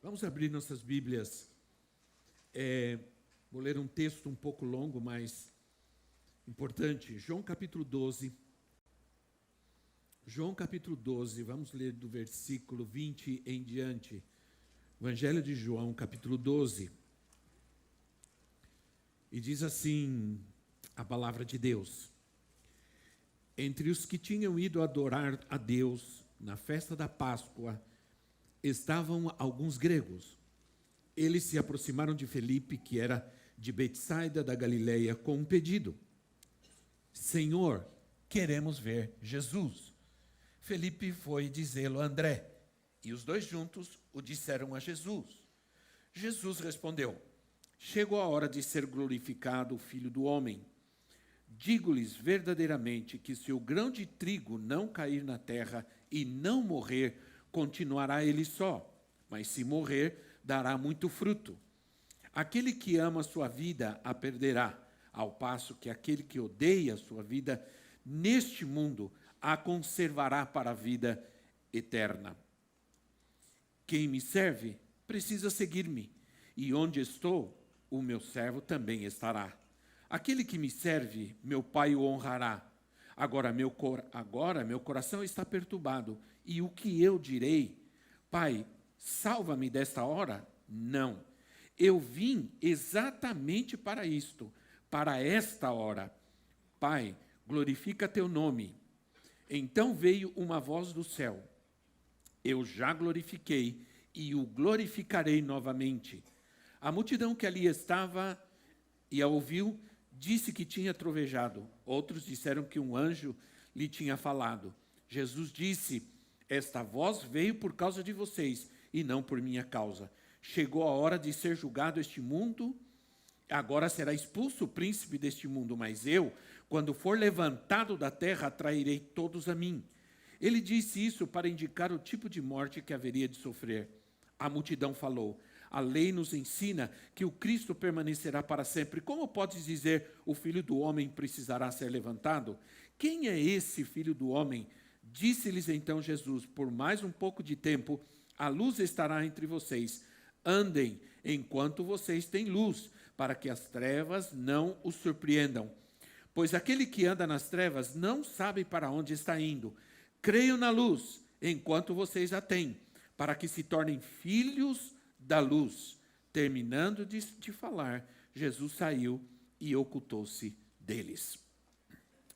Vamos abrir nossas Bíblias. Vou ler um texto um pouco longo, mas importante. João capítulo 12. João capítulo 12, vamos ler do versículo 20 em diante. Evangelho de João, capítulo 12. E diz assim a palavra de Deus. Entre os que tinham ido adorar a Deus na festa da Páscoa, estavam alguns gregos. Eles se aproximaram de Felipe, que era de Betsaida da Galileia, com um pedido. Senhor, queremos ver Jesus. Felipe foi dizê-lo a André, e os dois juntos o disseram a Jesus. Jesus respondeu, chegou a hora de ser glorificado o Filho do Homem. Digo-lhes verdadeiramente que se o grão de trigo não cair na terra e não morrer, continuará ele só, mas se morrer, dará muito fruto. Aquele que ama a sua vida a perderá, ao passo que aquele que odeia a sua vida neste mundo a conservará para a vida eterna. Quem me serve precisa seguir-me, e onde estou, o meu servo também estará. Aquele que me serve, meu Pai o honrará. Agora meu coração está perturbado, e o que eu direi? Pai, salva-me desta hora? Não. Eu vim exatamente para isto, para esta hora. Pai, glorifica teu nome. Então veio uma voz do céu. Eu já glorifiquei e o glorificarei novamente. A multidão que ali estava e a ouviu, disse que tinha trovejado. Outros disseram que um anjo lhe tinha falado. Jesus disse, esta voz veio por causa de vocês e não por minha causa. Chegou a hora de ser julgado este mundo, agora será expulso o príncipe deste mundo, mas eu, quando for levantado da terra, atrairei todos a mim. Ele disse isso para indicar o tipo de morte que haveria de sofrer. A multidão falou, a lei nos ensina que o Cristo permanecerá para sempre. Como podes dizer, o Filho do Homem precisará ser levantado? Quem é esse Filho do Homem? Disse-lhes então Jesus, por mais um pouco de tempo, a luz estará entre vocês. Andem enquanto vocês têm luz, para que as trevas não os surpreendam. Pois aquele que anda nas trevas não sabe para onde está indo. Creiam na luz, enquanto vocês a têm, para que se tornem filhos da luz. Terminando de falar, Jesus saiu e ocultou-se deles.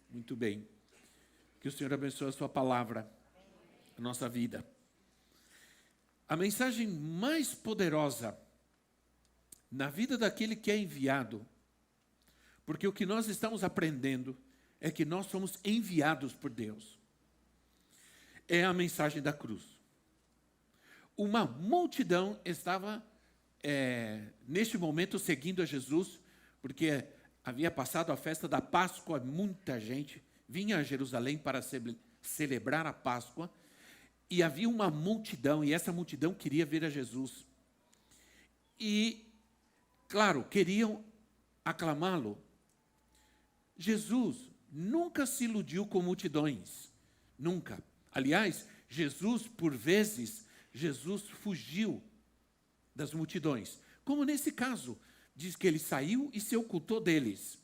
Muito bem. Que o Senhor abençoe a sua palavra, a nossa vida. A mensagem mais poderosa na vida daquele que é enviado, porque o que nós estamos aprendendo é que nós somos enviados por Deus, é a mensagem da cruz. Uma multidão estava, neste momento, seguindo a Jesus, porque havia passado a festa da Páscoa, muita gente vinha a Jerusalém para celebrar a Páscoa, e havia uma multidão, e essa multidão queria ver a Jesus. E, claro, queriam aclamá-lo. Jesus nunca se iludiu com multidões, nunca. Aliás, Jesus, por vezes, Jesus fugiu das multidões. Como nesse caso, diz que ele saiu e se ocultou deles.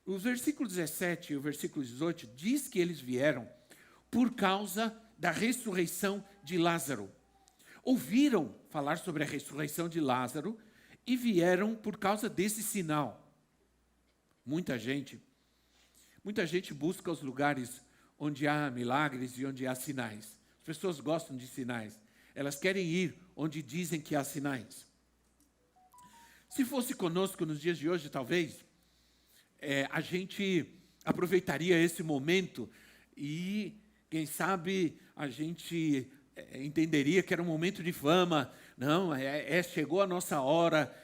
Os versículos 17 e o versículo 18 diz que eles vieram por causa da ressurreição de Lázaro. Ouviram falar sobre a ressurreição de Lázaro e vieram por causa desse sinal. Muita gente busca os lugares onde há milagres e onde há sinais. As pessoas gostam de sinais. Elas querem ir onde dizem que há sinais. Se fosse conosco nos dias de hoje, talvez, a gente aproveitaria esse momento e, quem sabe, a gente entenderia que era um momento de fama. Não, chegou a nossa hora,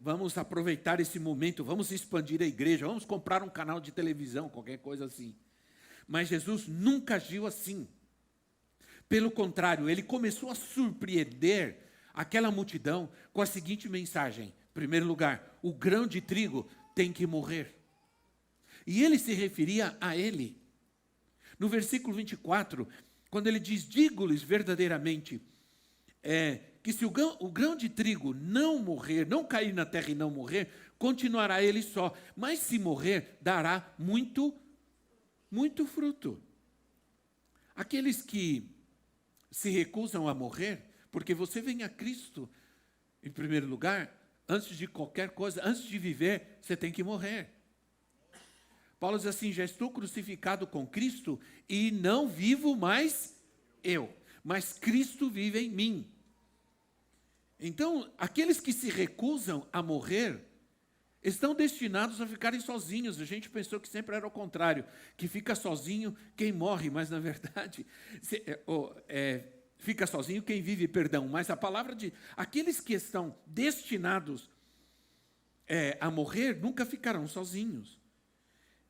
vamos aproveitar esse momento, vamos expandir a igreja, vamos comprar um canal de televisão, qualquer coisa assim. Mas Jesus nunca agiu assim. Pelo contrário, ele começou a surpreender aquela multidão com a seguinte mensagem. Em primeiro lugar, o grão de trigo tem que morrer. E ele se referia a ele. No versículo 24, quando ele diz, digo-lhes verdadeiramente, que se o grão de trigo não morrer, não cair na terra e não morrer, continuará ele só. Mas se morrer, dará muito, muito fruto. Aqueles que se recusam a morrer, porque você vem a Cristo, em primeiro lugar, antes de qualquer coisa, antes de viver, você tem que morrer. Paulo diz assim, já estou crucificado com Cristo e não vivo mais eu, mas Cristo vive em mim. Então, aqueles que se recusam a morrer, estão destinados a ficarem sozinhos. A gente pensou que sempre era o contrário, que fica sozinho quem morre, mas na verdade, fica sozinho quem vive, perdão. Mas a palavra de aqueles que estão destinados a morrer, nunca ficarão sozinhos.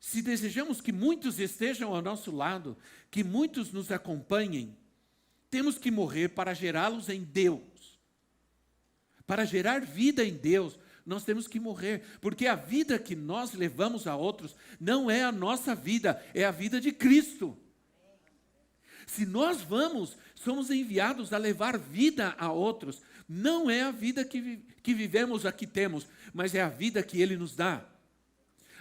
Se desejamos que muitos estejam ao nosso lado, que muitos nos acompanhem, temos que morrer para gerá-los em Deus. Para gerar vida em Deus, nós temos que morrer, porque a vida que nós levamos a outros não é a nossa vida, é a vida de Cristo. Se nós somos enviados a levar vida a outros, não é a vida que vivemos aqui temos, mas é a vida que Ele nos dá.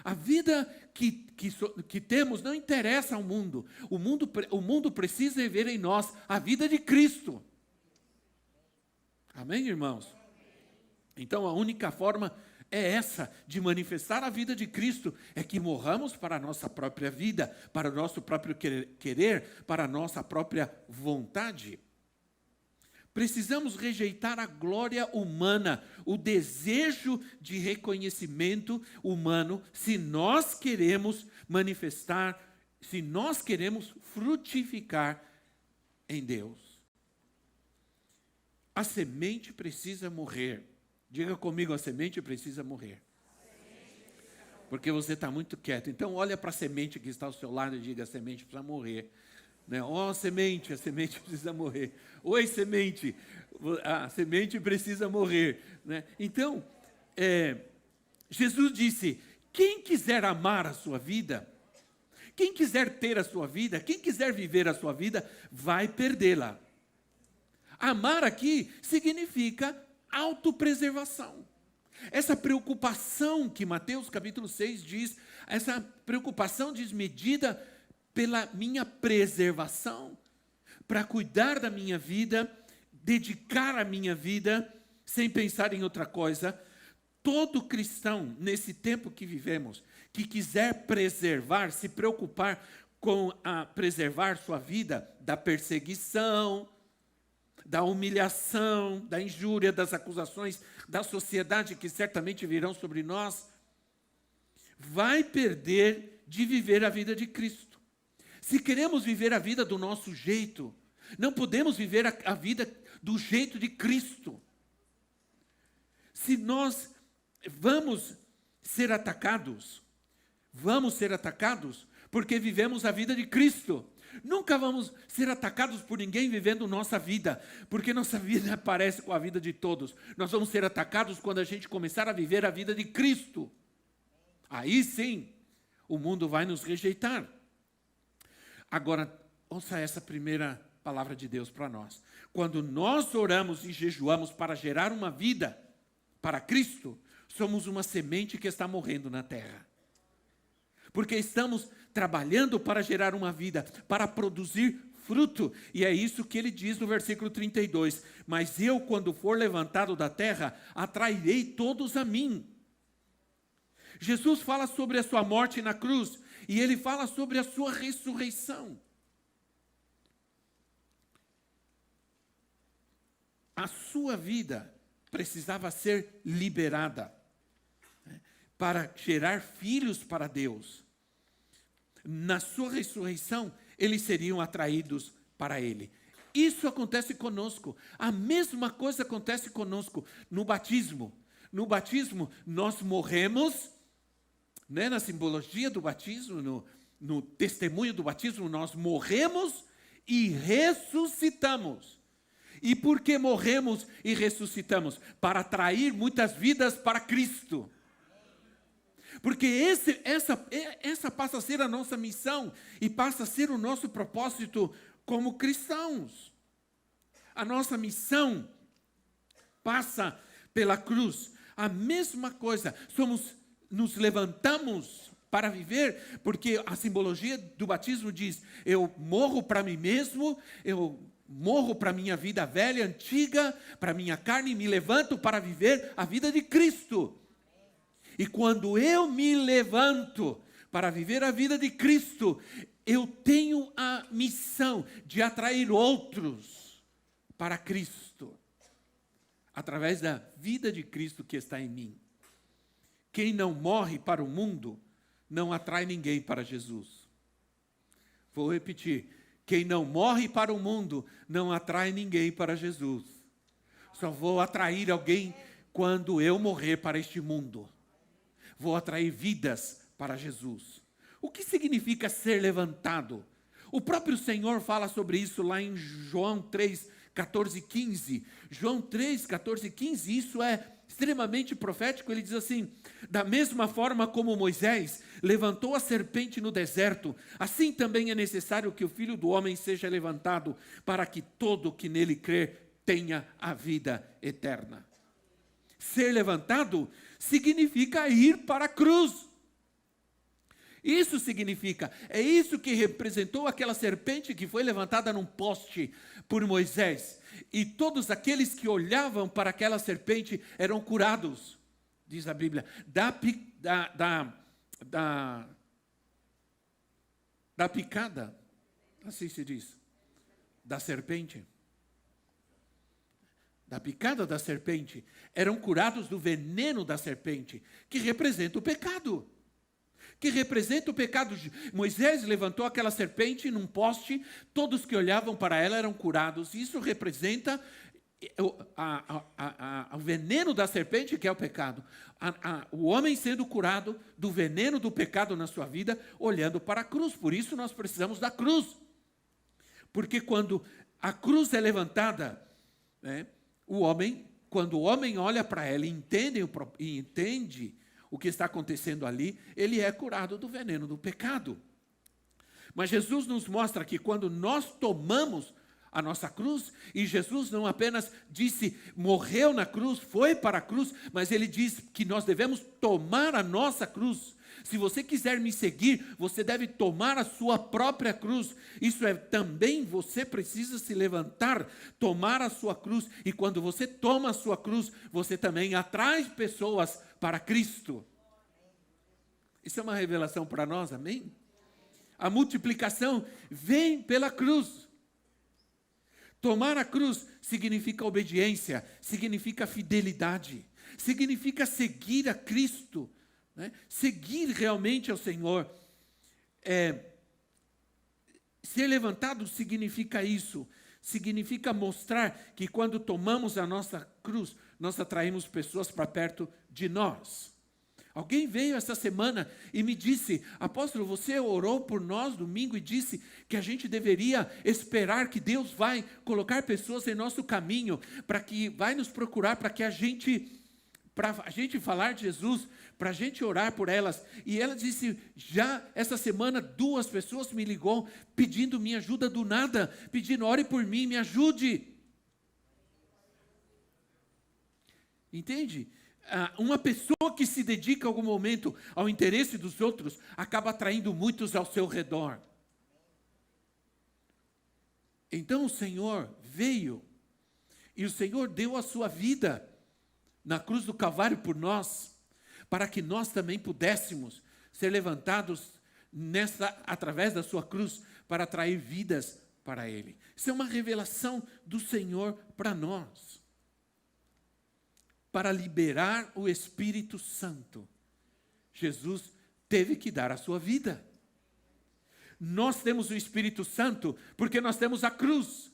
A vida que temos não interessa ao mundo. O mundo precisa ver em nós a vida de Cristo. Amém, irmãos? Então, a única forma é essa, de manifestar a vida de Cristo, é que morramos para a nossa própria vida, para o nosso próprio querer, para a nossa própria vontade. Precisamos rejeitar a glória humana, o desejo de reconhecimento humano, se nós queremos manifestar, se nós queremos frutificar em Deus. A semente precisa morrer. Diga comigo, a semente precisa morrer. Porque você está muito quieto. Então, olha para a semente que está ao seu lado e diga, a semente precisa morrer. Ó, semente, a semente precisa morrer. Oi, semente, a semente precisa morrer. Então, Jesus disse, quem quiser amar a sua vida, quem quiser ter a sua vida, quem quiser viver a sua vida, vai perdê-la. Amar aqui significa autopreservação. Essa preocupação que Mateus capítulo 6 diz, essa preocupação desmedida pela minha preservação, para cuidar da minha vida, dedicar a minha vida, sem pensar em outra coisa. Todo cristão, nesse tempo que vivemos, que quiser preservar, se preocupar com preservar sua vida da perseguição, da humilhação, da injúria, das acusações da sociedade que certamente virão sobre nós, vai perder de viver a vida de Cristo. Se queremos viver a vida do nosso jeito, não podemos viver a vida do jeito de Cristo. Se nós vamos ser atacados porque vivemos a vida de Cristo. Nunca vamos ser atacados por ninguém vivendo nossa vida, porque nossa vida parece com a vida de todos. Nós vamos ser atacados quando a gente começar a viver a vida de Cristo. Aí sim, o mundo vai nos rejeitar. Agora, ouça essa primeira palavra de Deus para nós. Quando nós oramos e jejuamos para gerar uma vida para Cristo, somos uma semente que está morrendo na terra. Porque estamos trabalhando para gerar uma vida, para produzir fruto. E é isso que ele diz no versículo 32. Mas eu, quando for levantado da terra, atrairei todos a mim. Jesus fala sobre a sua morte na cruz, e ele fala sobre a sua ressurreição. A sua vida precisava ser liberada para gerar filhos para Deus. Na sua ressurreição, eles seriam atraídos para Ele. Isso acontece conosco. A mesma coisa acontece conosco no batismo. No batismo, nós morremos, na simbologia do batismo, no testemunho do batismo, nós morremos e ressuscitamos. E por que morremos e ressuscitamos? Para atrair muitas vidas para Cristo. Porque essa passa a ser a nossa missão e passa a ser o nosso propósito como cristãos. A nossa missão passa pela cruz. A mesma coisa, nos levantamos para viver, porque a simbologia do batismo diz: eu morro para mim mesmo, eu morro para a minha vida velha, antiga, para a minha carne, e me levanto para viver a vida de Cristo. E quando eu me levanto para viver a vida de Cristo, eu tenho a missão de atrair outros para Cristo, através da vida de Cristo que está em mim. Quem não morre para o mundo, não atrai ninguém para Jesus. Vou repetir: quem não morre para o mundo, não atrai ninguém para Jesus. Só vou atrair alguém quando eu morrer para este mundo. Vou atrair vidas para Jesus. O que significa ser levantado? O próprio Senhor fala sobre isso lá em João 3, 14 e 15. João 3, 14 e 15, isso é extremamente profético. Ele diz assim: da mesma forma como Moisés levantou a serpente no deserto, assim também é necessário que o Filho do Homem seja levantado, para que todo que nele crer tenha a vida eterna. Ser levantado significa ir para a cruz. Isso significa, é isso que representou aquela serpente que foi levantada num poste por Moisés. E todos aqueles que olhavam para aquela serpente eram curados, diz a Bíblia, da picada, assim se diz, da serpente. Da picada da serpente, eram curados do veneno da serpente, que representa o pecado. Moisés levantou aquela serpente num poste, todos que olhavam para ela eram curados. Isso representa o veneno da serpente, que é o pecado. O homem sendo curado do veneno do pecado na sua vida, olhando para a cruz. Por isso nós precisamos da cruz. Porque quando a cruz é levantada, né, quando o homem olha para ela e entende o que está acontecendo ali, ele é curado do veneno do pecado. Mas Jesus nos mostra que quando nós tomamos a nossa cruz, e Jesus não apenas morreu na cruz, foi para a cruz, mas ele diz que nós devemos tomar a nossa cruz. Se você quiser me seguir, você deve tomar a sua própria cruz. Isso é, também você precisa se levantar, tomar a sua cruz. E quando você toma a sua cruz, você também atrai pessoas para Cristo. Isso é uma revelação para nós, amém? A multiplicação vem pela cruz. Tomar a cruz significa obediência, significa fidelidade, significa seguir a Cristo. Né? Seguir realmente ao Senhor. Ser levantado significa isso. Significa mostrar que quando tomamos a nossa cruz, nós atraímos pessoas para perto de nós. Alguém veio essa semana e me disse: apóstolo, você orou por nós domingo e disse que a gente deveria esperar que Deus vai colocar pessoas em nosso caminho, para que vai nos procurar, para a gente falar de Jesus, para a gente orar por elas. E ela disse: já essa semana 2 pessoas me ligou pedindo minha ajuda do nada, pedindo: ore por mim, me ajude. Entende? Uma pessoa que se dedica em algum momento ao interesse dos outros, acaba atraindo muitos ao seu redor. Então o Senhor veio, e o Senhor deu a sua vida na cruz do Calvário por nós, para que nós também pudéssemos ser levantados através da sua cruz, para atrair vidas para Ele. Isso é uma revelação do Senhor para nós. Para liberar o Espírito Santo, Jesus teve que dar a sua vida. Nós temos o Espírito Santo porque nós temos a cruz.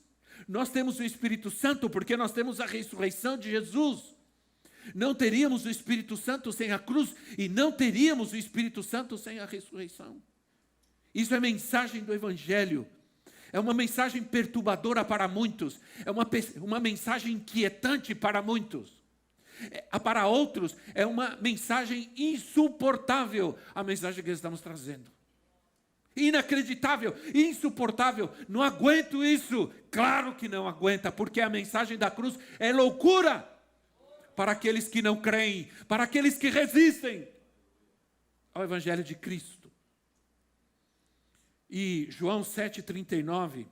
Nós temos o Espírito Santo porque nós temos a ressurreição de Jesus. Não teríamos o Espírito Santo sem a cruz, e não teríamos o Espírito Santo sem a ressurreição. Isso é mensagem do Evangelho. É uma mensagem perturbadora para muitos. É uma mensagem inquietante para muitos. Para outros, é uma mensagem insuportável, a mensagem que estamos trazendo. Inacreditável, insuportável, não aguento isso. Claro que não aguenta, porque a mensagem da cruz é loucura para aqueles que não creem, para aqueles que resistem ao Evangelho de Cristo. E João 7,39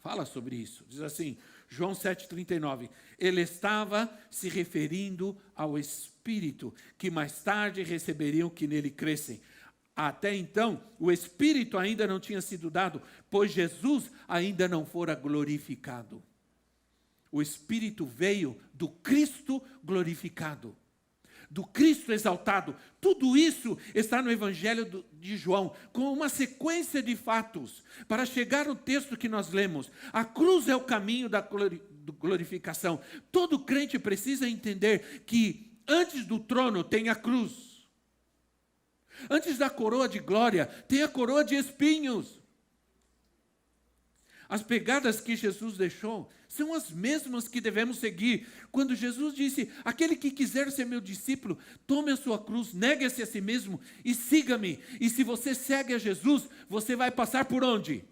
fala sobre isso, diz assim, João 7,39, ele estava se referindo ao Espírito, que mais tarde receberiam que nele crescem. Até então, o Espírito ainda não tinha sido dado, pois Jesus ainda não fora glorificado. O Espírito veio do Cristo glorificado, do Cristo exaltado. Tudo isso está no Evangelho de João, com uma sequência de fatos, para chegar no texto que nós lemos. A cruz é o caminho da glorificação. Todo crente precisa entender que antes do trono tem a cruz. Antes da coroa de glória, tem a coroa de espinhos. As pegadas que Jesus deixou são as mesmas que devemos seguir. Quando Jesus disse, aquele que quiser ser meu discípulo, tome a sua cruz, negue-se a si mesmo e siga-me. E se você segue a Jesus, você vai passar por onde?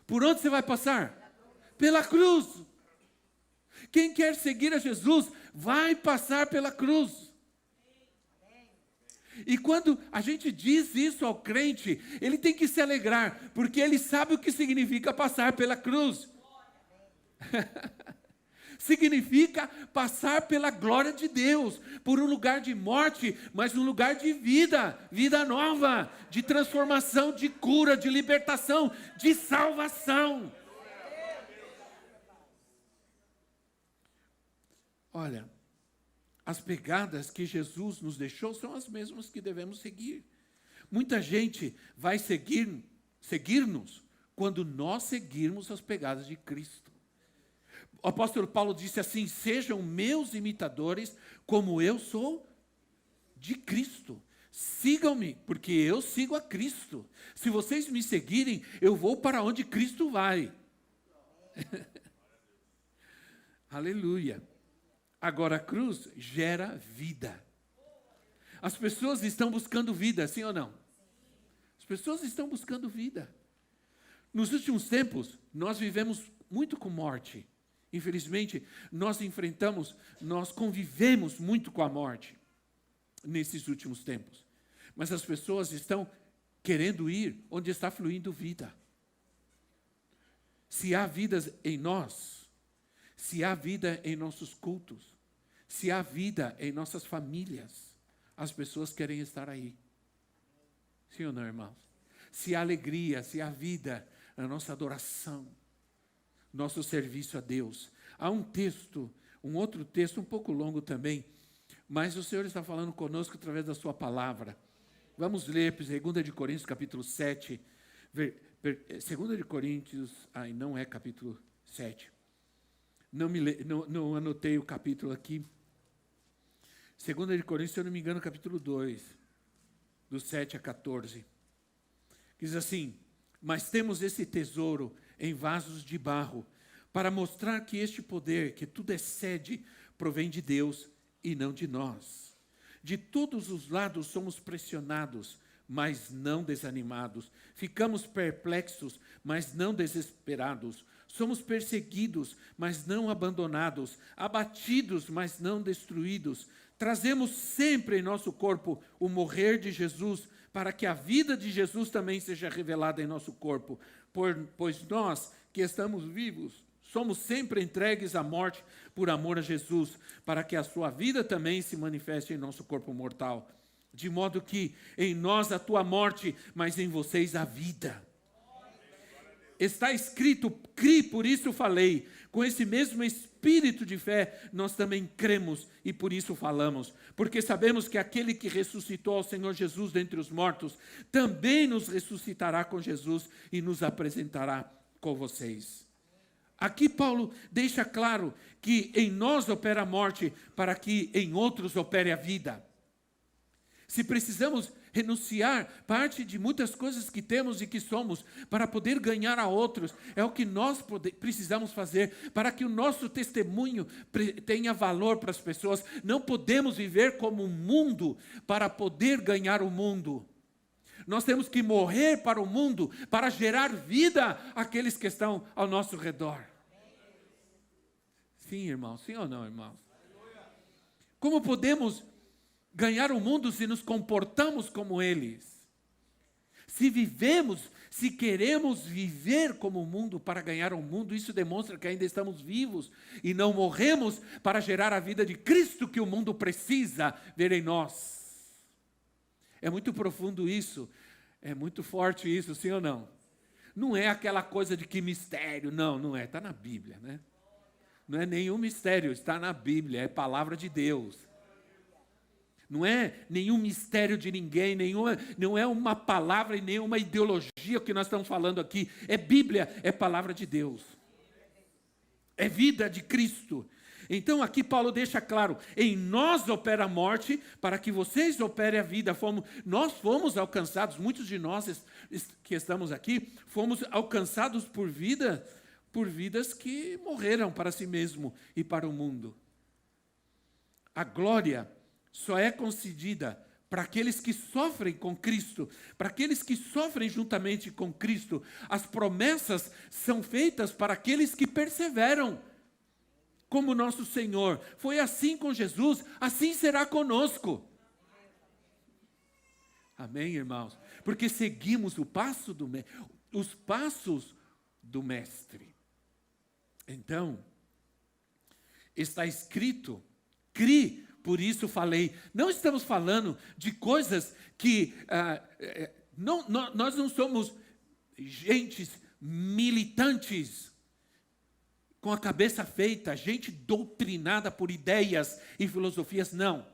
Por onde você vai passar? Pela cruz. Quem quer seguir a Jesus, vai passar pela cruz. E quando a gente diz isso ao crente, ele tem que se alegrar, porque ele sabe o que significa passar pela cruz. Significa passar pela glória de Deus, por um lugar de morte, mas um lugar de vida, vida nova, de transformação, de cura, de libertação, de salvação. Olha, as pegadas que Jesus nos deixou são as mesmas que devemos seguir. Muita gente vai seguir-nos quando nós seguirmos as pegadas de Cristo. O apóstolo Paulo disse assim, sejam meus imitadores como eu sou de Cristo. Sigam-me, porque eu sigo a Cristo. Se vocês me seguirem, eu vou para onde Cristo vai. Aleluia. Agora a cruz gera vida. As pessoas estão buscando vida, sim ou não? As pessoas estão buscando vida. Nos últimos tempos, nós vivemos muito com morte. Infelizmente, nós convivemos muito com a morte nesses últimos tempos. Mas as pessoas estão querendo ir onde está fluindo vida. Se há vidas em nós, se há vida em nossos cultos, se há vida em nossas famílias, as pessoas querem estar aí. Sim ou não, irmãos? Se há alegria, se há vida na nossa adoração, nosso serviço a Deus. Há um outro texto um pouco longo também, mas o Senhor está falando conosco através da sua palavra. Vamos ler 2 de Coríntios, capítulo 7. 2 de Coríntios, não é capítulo 7. Não anotei o capítulo aqui. 2 de Coríntios, se eu não me engano, capítulo 2, do 7 a 14. Diz assim, mas temos esse tesouro em vasos de barro, para mostrar que este poder, que tudo excede, provém de Deus e não de nós. De todos os lados somos pressionados, mas não desanimados. Ficamos perplexos, mas não desesperados. Somos perseguidos, mas não abandonados. Abatidos, mas não destruídos. Trazemos sempre em nosso corpo o morrer de Jesus, para que a vida de Jesus também seja revelada em nosso corpo. Pois nós, que estamos vivos, somos sempre entregues à morte por amor a Jesus, para que a sua vida também se manifeste em nosso corpo mortal. De modo que em nós atua a morte, mas em vocês a vida. Está escrito, cri, por isso falei. Com esse mesmo espírito de fé, nós também cremos e por isso falamos. Porque sabemos que aquele que ressuscitou ao Senhor Jesus dentre os mortos, também nos ressuscitará com Jesus e nos apresentará com vocês. Aqui Paulo deixa claro que em nós opera a morte, para que em outros opere a vida. Se precisamos renunciar parte de muitas coisas que temos e que somos para poder ganhar a outros, é o que nós precisamos fazer para que o nosso testemunho tenha valor para as pessoas. Não podemos viver como um mundo para poder ganhar o mundo. Nós temos que morrer para o mundo, para gerar vida àqueles que estão ao nosso redor. Sim, irmãos, sim ou não, irmãos? Como podemos ganhar o mundo se nos comportamos como eles? Se vivemos, se queremos viver como o mundo para ganhar o mundo, isso demonstra que ainda estamos vivos e não morremos para gerar a vida de Cristo que o mundo precisa ver em nós. É muito profundo isso, é muito forte isso, sim ou não? Não é aquela coisa de que mistério, não é, está na Bíblia, né? Não é nenhum mistério, está na Bíblia, é palavra de Deus. Não é nenhum mistério de ninguém, não é uma palavra e nenhuma ideologia que nós estamos falando aqui. É Bíblia, é palavra de Deus. É vida de Cristo. Então aqui Paulo deixa claro, em nós opera a morte, para que vocês operem a vida. Nós fomos alcançados, muitos de nós que estamos aqui, fomos alcançados por vidas que morreram para si mesmo e para o mundo. A glória só é concedida para aqueles que sofrem com Cristo, para aqueles que sofrem juntamente com Cristo. As promessas são feitas para aqueles que perseveram, como nosso Senhor. Foi assim com Jesus, assim será conosco. Amém, irmãos? Porque seguimos os passos do Mestre. Então, está escrito, crie. Por isso falei, não estamos falando de coisas que, nós não somos gentes militantes, com a cabeça feita, gente doutrinada por ideias e filosofias, não.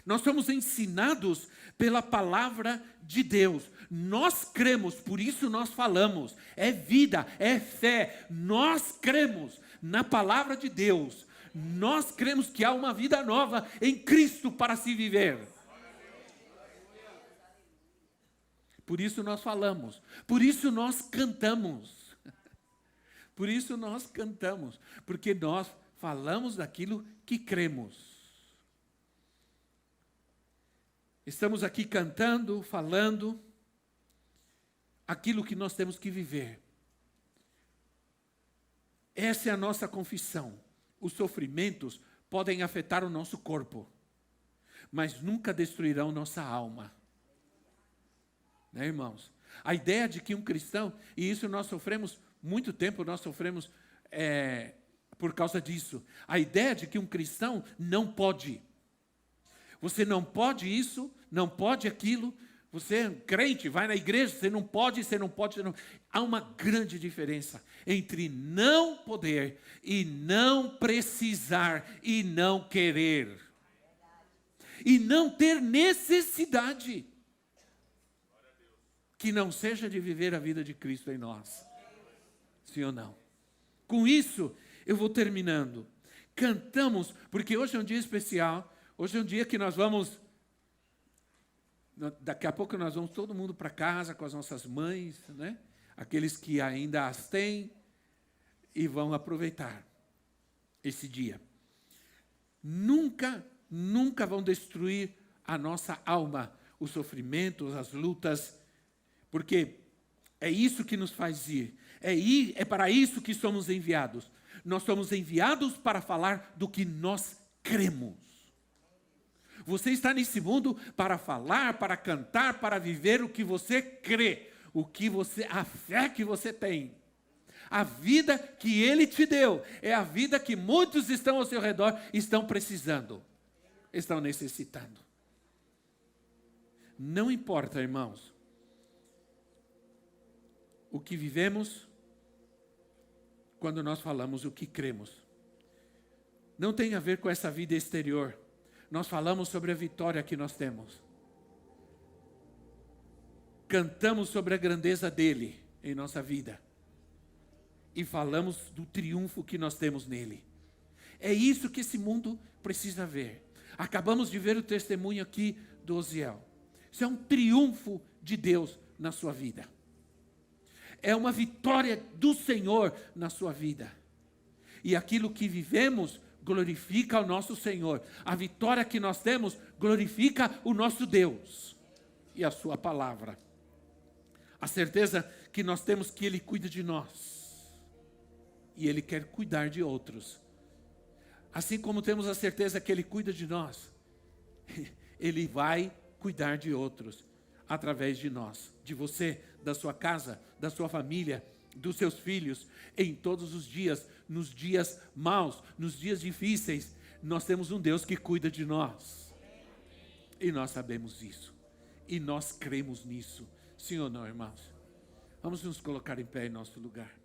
Nós somos ensinados pela palavra de Deus. Nós cremos, por isso nós falamos. É vida, é fé. Nós cremos na palavra de Deus. Nós cremos que há uma vida nova em Cristo para se viver. Por isso nós falamos. Por isso nós cantamos. Por isso nós cantamos. Porque nós falamos daquilo que cremos. Estamos aqui cantando, falando aquilo que nós temos que viver. Essa é a nossa confissão. Os sofrimentos podem afetar o nosso corpo, mas nunca destruirão nossa alma. Né, irmãos? A ideia de que um cristão, e isso nós sofremos muito tempo, nós sofremos por causa disso. A ideia de que um cristão não pode. Você não pode isso, não pode aquilo. Você é crente, vai na igreja, você não pode. Há uma grande diferença entre não poder e não precisar e não querer. E não ter necessidade. Que não seja de viver a vida de Cristo em nós. Sim ou não? Com isso, eu vou terminando. Cantamos, porque hoje é um dia especial. Hoje é um dia que nós vamos... Daqui a pouco nós vamos todo mundo para casa com as nossas mães, né? Aqueles que ainda as têm, e vão aproveitar esse dia. Nunca vão destruir a nossa alma, os sofrimentos, as lutas, porque é isso que nos faz ir. É para isso que somos enviados. Nós somos enviados para falar do que nós cremos. Você está nesse mundo para falar, para cantar, para viver o que você crê, a fé que você tem. A vida que Ele te deu é a vida que muitos estão ao seu redor estão precisando, estão necessitando. Não importa, irmãos, o que vivemos quando nós falamos o que cremos. Não tem a ver com essa vida exterior. Nós falamos sobre a vitória que nós temos. Cantamos sobre a grandeza dele em nossa vida. E falamos do triunfo que nós temos nele. É isso que esse mundo precisa ver. Acabamos de ver o testemunho aqui do Osiel. Isso é um triunfo de Deus na sua vida. É uma vitória do Senhor na sua vida. E aquilo que vivemos glorifica o nosso Senhor. A vitória que nós temos glorifica o nosso Deus. e a sua palavra. A certeza que nós temos que Ele cuida de nós. E Ele quer cuidar de outros. Assim como temos a certeza que Ele cuida de nós, Ele vai cuidar de outros através de nós, de você, da sua casa, da sua família, dos seus filhos, em todos os dias, nos dias maus, nos dias difíceis. Nós temos um Deus que cuida de nós. E nós sabemos isso. E nós cremos nisso. Sim ou não, irmãos? Vamos nos colocar em pé em nosso lugar.